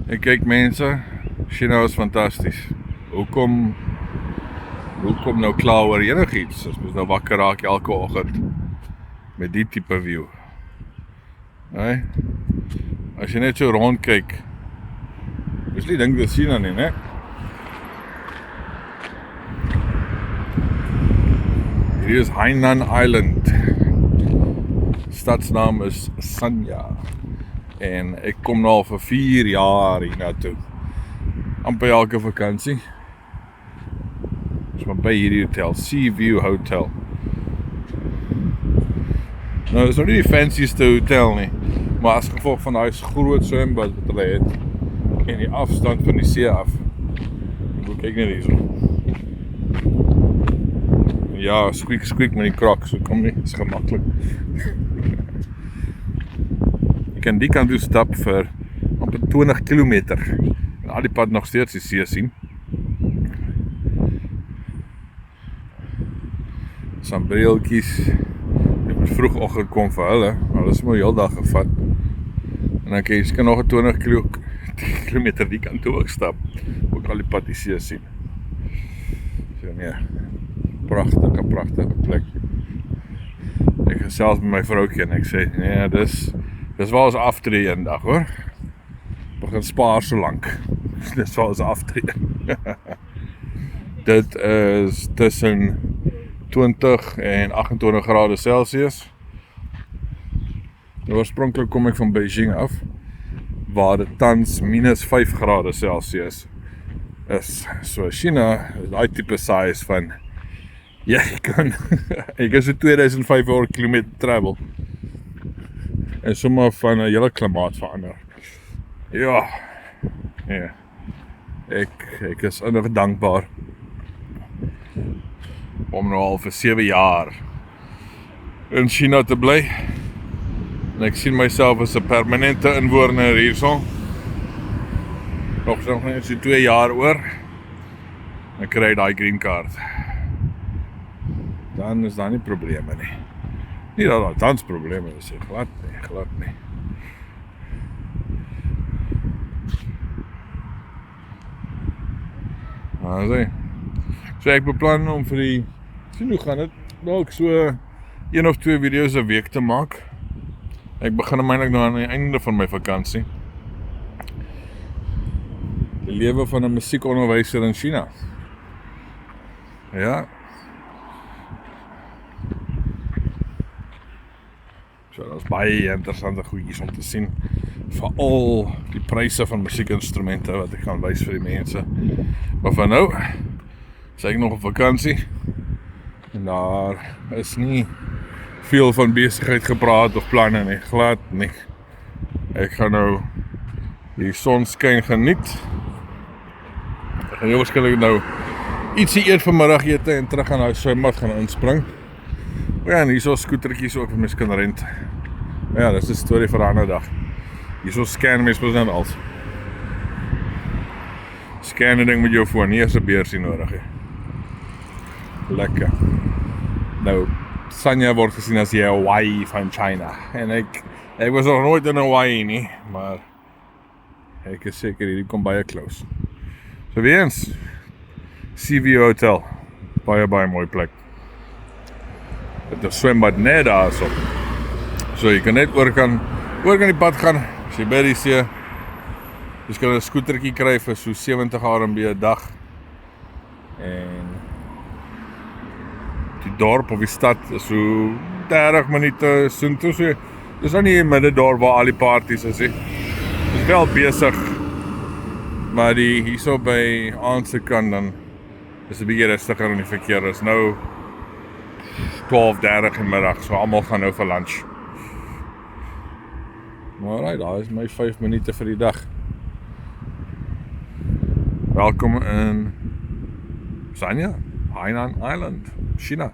En kyk mense, China is fantasties. Hoekom nou kla oor enigiets? As mens nou wakker raak elke oggend met die tipe view. Nee? As jy net so rond kyk, dis nie dink dit is China nie, né? Hier is Hainan Island. Stadsnaam is Sanya. En ek kom nou al vir 4 jaar hier na toe. Amper elke vakansie. Dis maar by hierdie hotel, Sea View Hotel. Nou, dis nog nie die fancieste hotel nie, maar as gevolg van daai groot swembad wat hulle het en die afstand van die see af. Ek kyk net hierso. Ja, squeak met die krok, so kom nie, is gemaklik. Jy kan die kant toe stap vir amper 20 kilometer en al die pad nog steeds die see sien. Sambreeltjies. Ek moet vroegoggend kom vir hulle is maar heel dag gevat. En dan kan nog 'n 20 kilometer die kant toe ook stap. Ook al die pad die see sien. So nee, pragtige plek. Ek gesels met my vroukie en ek sê, nee, dis waar ons aftree eendag hoor. Begin spaar so lank. Dis waar ons aftree. Dit is tussen 20 en 28 grade Celsius. Oorspronklik kom ek van Beijing af, waar dit tans minus 5 grade Celsius is. So China, daai tipe size van, jy kan, ek is so 2500 km travel, en sommer van 'n hele klimaat verander. Ja, nee, ek is innig dankbaar om nou al vir 7 jaar in China te bly. En ek sien myself as 'n permanente inwoner hierso. Nog net so 2 jaar oor. Ek kry daai green card. Dan is daar nie probleme nie. Nie dat daar tans probleme is, glad nie. Maar so ek beplan om vir die, sien hoe gaan dit, dalk so 1 of 2 video's 'n week te maak. Ek begin eintlik nou aan die einde van my vakansie. Die lewe van 'n musiekonderwyser in China. Ja. So, dat is baie interessante goedjies om te sien. Veral die pryse van musiekinstrumente wat ek kan wys vir die mense. Maar van nou is ek nog op vakansie. En daar is nie veel van besigheid gepraat of planne nie, glad nie. Ek gaan nou die sonskyn geniet. Ek gaan waarskynlik nou ietsie eet vanmiddag ete en terug aan die swembad gaan inspring. Ja, en hierso skootertjies ook vir mens kan rent. Ja, dis 'n storie vir 'n ander dag. Hierso scan mens mos net als. Scan 'n ding met jou foon, nie eers 'n beursie nodig nie. Lekker. Nou, Sanya word gesien as die Hawaii van China. En ek was nog nooit in Hawaii nie, maar ek is seker hierdie kom baie close. So weer eens, Sea View Hotel, baie mooi plek. Dit is swembad net daar so. So jy kan net oor kan die pad gaan, as jy by die see. Jy kan 'n skootertjie kry vir so 70 RMB 'n dag. En die dorp of die stad is so 30 minute soontoe. So, dis nou nie in middendorp waar al die parties is nie. Dis wel besig. Maar die hierso by aandse kant dan is 'n bietjie rustiger in die verkeer. Is nou 12:30 in middag, so almal gaan nou vir lunch. Maar right, daar is my 5 minute vir die dag. Welkom in Sanya, Hainan Island, China.